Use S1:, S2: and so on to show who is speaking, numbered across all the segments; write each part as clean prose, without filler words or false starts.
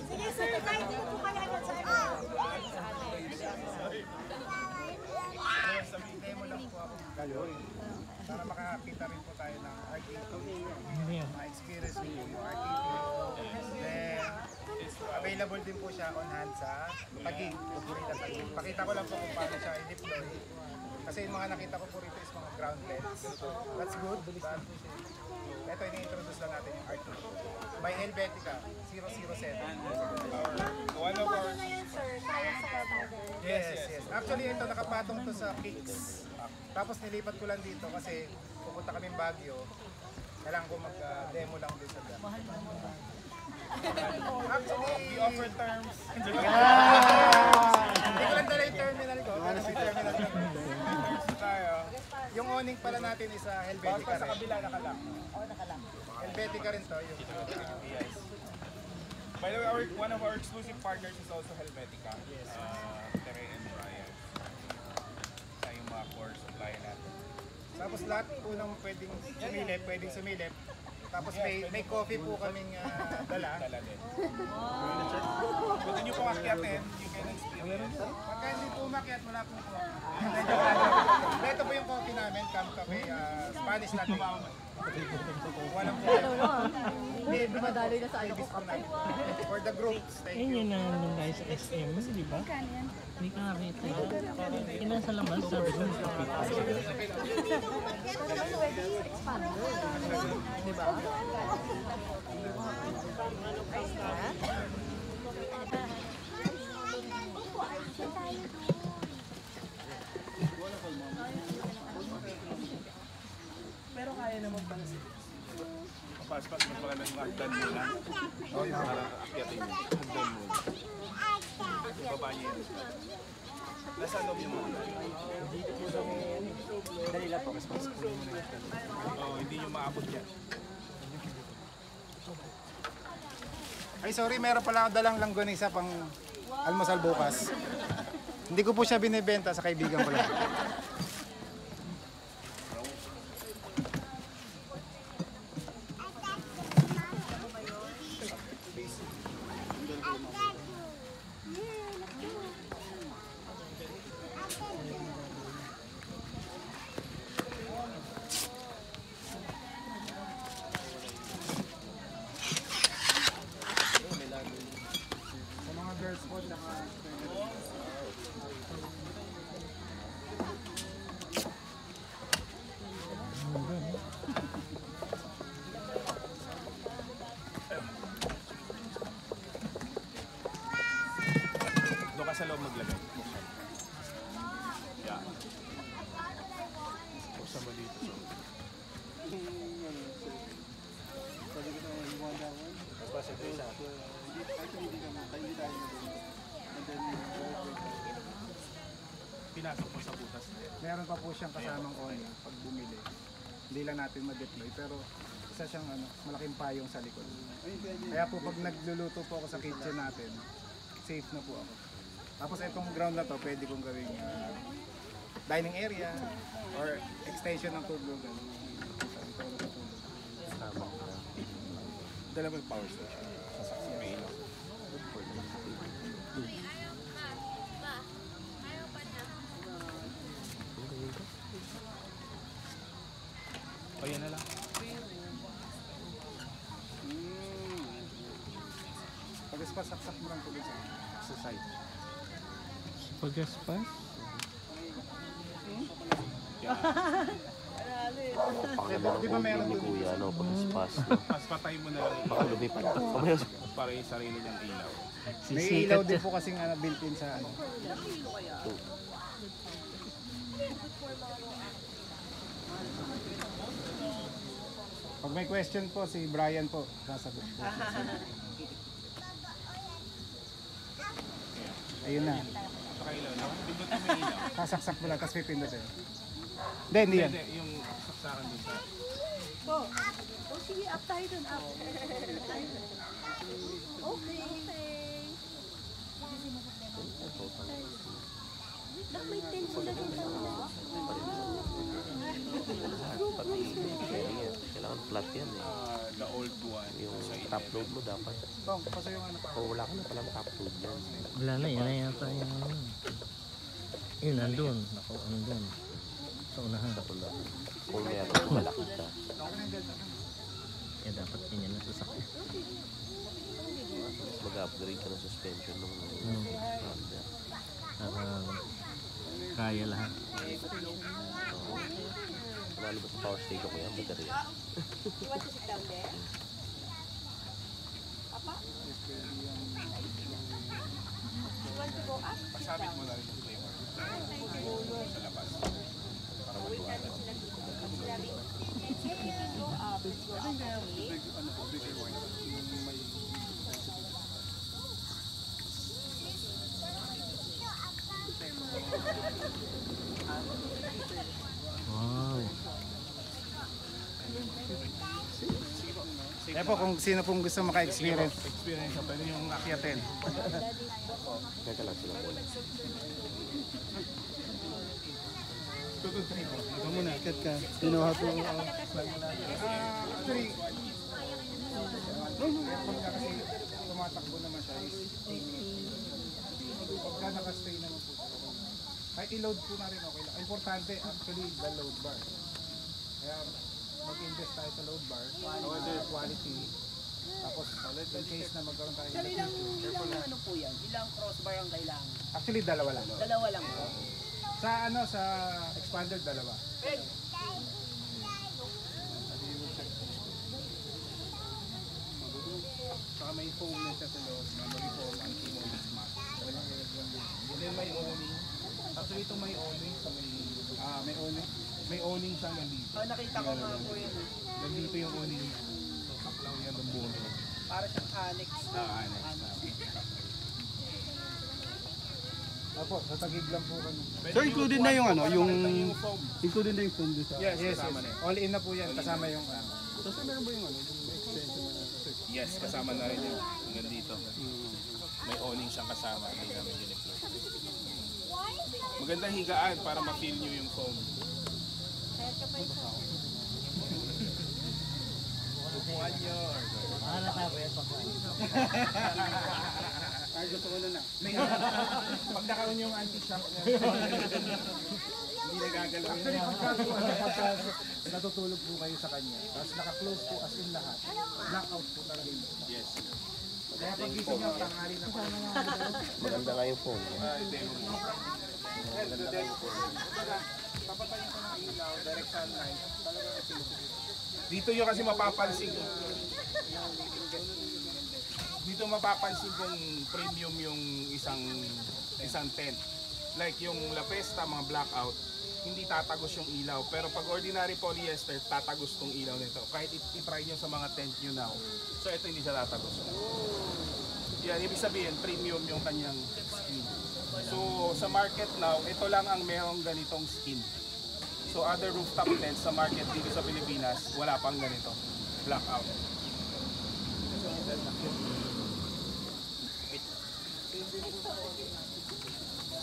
S1: Sige sir, kahit ito po kaya agad sa
S2: Sabihin demo lang po ako para makakita rin po tayo ng RTP, ma-experience po yung RTP. Then, available din po siya on hand sa Taguig, Paborita Taguig. Pakita ko lang po kung paano siya i-deploy. Kasi yung mga nakita ko po rito is mga groundlets. That's good. Ito, ini-introduce lang natin yung RTP. By Helvetica 007. One of our... Yes. Actually, ito nakapatong to sa Kicks. Tapos nilipat ko lang dito kasi pupunta kaming Baguio. Kailangan ko mag-demo lang din sa dam. Actually, we offer terms. Hindi ko lang dala yung terminal ko. Pero may terminal ko. Yung awning pala natin is Helvetica rin. Sa kabila nakalang. Helvetica rin to.
S3: By the way, one of our exclusive partners is also Helvetica. Yes. Tere and Brian. Sa yung mga core supplier natin.
S2: Tapos lahat po ng pwedeng sumilip. Tapos may coffee po kaming dala.
S3: Din. Kung nyo pong akyatin, you can experience.
S2: Pagka hindi po umakyat, wala po po. Ito po yung coffee namin, Camp Cafe, Spanish latte. Walang po.
S1: Hindi, dumadaloy na sa ano ko.
S2: For the groups, thank you.
S4: Ayun yun na nung guys sa SM, di ba? Hindi ka nakita. Ilan sa labas sa room.
S1: Di ba?
S4: Pero kaya naman pala sila.
S3: Pas-pas mo pala ng hagdan muna. Para akyatin nyo. Hagdan muna. Ibaba nyo yun. Nasa loob yung mga
S2: Dali lang po, mas
S3: Oo, hindi nyo maabot yan.
S2: Ay sorry, meron pala ako dalang langgonisa pang almusal bukas. Hindi ko po siya binibenta sa kaibigan ko lang. Sa mga girls po,
S3: Doon ka sa loob maglagay. Yeah. Pusa mo dito. Pinasok mo sa butas na yan.
S2: meron pa po siyang kasamang awning pag bumili. Hindi lang natin ma-deploy pero isa siyang malaking payong sa likod. Kaya po pag nagluluto po ako sa kitchen natin, safe na po ako. Tapos itong ground na to pwede kong gawing dining area or extension ng tulugan.
S3: Dala mo yung power station. Sasakyan may ilaw. O yan na lang.
S2: Pag-spas, saksak mo lang po dun sa side.
S4: Pagkaspas?
S2: Di ba meron
S5: ni
S2: dun?
S5: Kuya, ano, pag-spas.
S3: Tapos patay mo na lang
S5: Baka lumipat. Mamaya,
S3: para yung sarili niyang ilaw.
S2: May ilaw din po kasing built-in sa ano. Pag may question po, si Brian po sasagot po. Ayun na.
S3: Pakailaw na. Pindot mo yung ilaw.
S2: Sasaksak mo lang, tapos pipindutin. Hindi yan.
S3: Hindi, yung saksakan dun sa...
S1: Sige, up tayo dun, up. Okay. Nak, may tent sila dun sa
S5: pati, kailangan flat yan eh.
S3: the old one.
S5: Yung
S3: sa
S5: top load mo dapat.
S2: Bang, paso yung ano pa.
S5: O wala ka na palang top load yan.
S4: Wala na, yan na yata yung ano. Yun, nandun. Ako, nandun. Sa unahan.
S5: Wala. Kung meron, malaki ka.
S4: Kaya dapat ganyan na sasakyan.
S5: Mas mag-upgrade ka ng suspension ng Honda.
S4: Para kaya lahat.
S5: Panalo ba sa power station ko yan? Baterya.
S3: Pasabit mo na rin yung flavor. Sa labas. Para matuwa.
S4: Wow.
S2: Eh po, kung sino pong gusto maka-experience.
S3: Experience, pwede yung akyatin.
S5: Kaya ka lang sila po.
S2: Ito muna, kat ka. Kinuha po yung actually, pagka kasi tumatakbo naman siya is pagka nakastay naman po siya. Kahit i-load po na rin okay lang. Importante actually the load bar. Kaya mag-invest tayo sa load bar, quality. Tapos in case na magkaroon tayo ng
S6: Ilang ano po yan? Ilang crossbar ang kailangan?
S2: actually dalawa lang.
S6: Dalawa lang po.
S2: Sa ano sa expander dalawa.
S3: Saka may foam na siya sa loob. Memory foam, anti-mold mask. And then may owning. Actually ito may owning. So may owning. May owning siya nandito.
S6: Nakita ko nga po yun.
S3: Nandito yung owning niya. So saklaw yan ng buong.
S6: Para siyang annex.
S3: Annex.
S2: Opo, sa tagig lang po kami.
S7: So included na yung ano, yung
S3: foam.
S7: included na yung phone doon sa.
S2: Yes, yes, yes. All in na po yan kasama yung
S7: Tapos meron ba yung ano, yung extension na
S3: Yes, kasama na rin yung nandito. May owning siyang kasama. Hindi namin diniploy. Magandang higaan para ma-feel nyo yung foam. Upuan nyo.
S2: Ay, gusto ko na na. Pag nakaroon yung anti-shock na.
S3: Hindi nagagalaw yun.
S2: Actually, pagka natutulog po kayo sa kanya, tapos naka-close po as in lahat, blackout po talaga yun.
S3: Yes.
S2: Kaya pag gising nyo, tanghali na po.
S5: Maganda nga yung phone.
S2: Papatayin ko ng ilaw, direct sunlight, talaga
S3: Dito yung kasi mapapansin ko. Dito mapapansin kung premium yung isang tent. Like yung La Pesta, mga blackout, hindi tatagos yung ilaw. Pero pag ordinary polyester, tatagos tong ilaw nito. Kahit i-try nyo sa mga tent nyo now. So ito hindi siya tatagos. Yan, ibig sabihin, premium yung kanyang skin. So sa market now, ito lang ang merong ganitong skin. So other rooftop tents sa market dito sa Pilipinas, wala pang ganito. Blackout.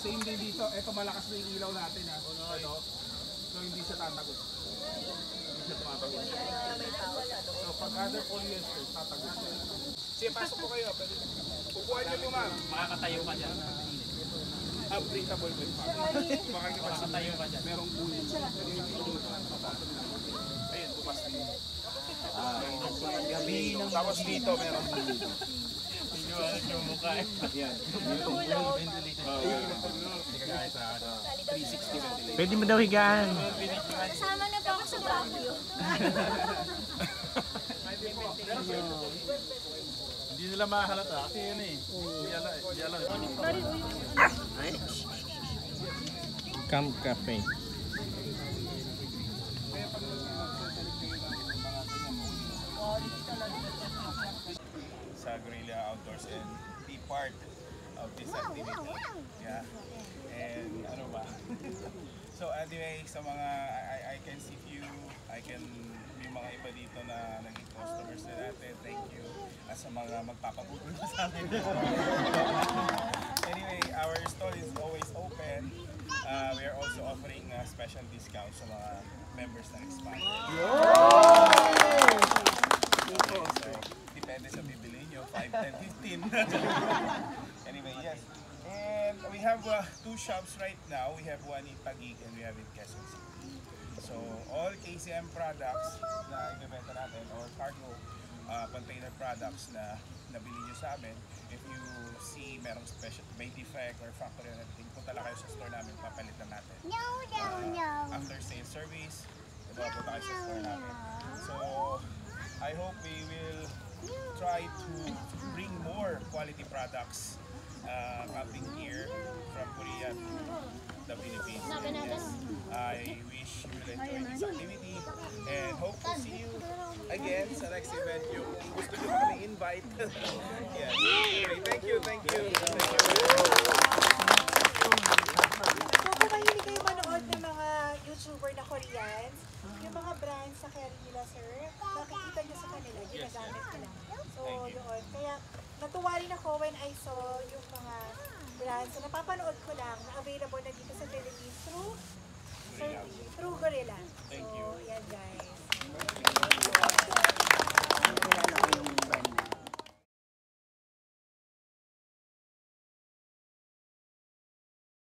S3: Same din dito. Ito malakas na yung ilaw natin ha. Ito. So hindi siya tatagos. Hindi siya tumatagos. So pag other polyester, tatagos. Sige, pasok po kayo. Pupuan nyo po ma'am. Makakatayo ka dyan. Breathable with fan. Makakatayo ka dyan. Merong buhay. Ayun, bukas din. Tapos dito merong buhay. Yung mukha eh. Yan.
S4: Pwede mo daw higaan.
S1: Kasama na po ako sa Baguio.
S3: Hindi nila mahalata kasi yun eh. Hindi alam.
S4: Camp Cafe.
S3: Sa Guerrilla Outdoors and be part of this activity. Yeah. And ano ba? So anyway, sa mga I can see few, may mga iba dito na naging customers na natin. Thank you. At sa mga magpapabugol sa amin. Anyway, our store is always open. We are also offering special discounts sa mga members ng Expand. Anyway, yes. And we have 2 shops right now. We have one in Taguig and we have in Quezon City. So all KCM products na ibebenta natin or cargo container products na nabili nyo sa amin, if you see merong special may defect or factory or anything, punta lang kayo sa store namin, papalitan natin. After sales service, punta kayo sa store namin. So I hope we will try to bring more quality products coming here from Korea to the Philippines. Yes. I wish you will enjoy this activity and hope to see you again sa next event. Yung gusto nyo kami invite. Yes. Okay, thank you.
S8: So kung mahilig kayo manood ng mga YouTuber na Koreans, yung mga brands sa carry nila, sir, makikita nyo sa kanila, ginagamit nila. So yun, kaya natuwa rin ako when I saw yung mga brands na napapanood ko lang na available na dito sa Philippines through Gorilla.
S3: Thank you.
S8: So, yan guys.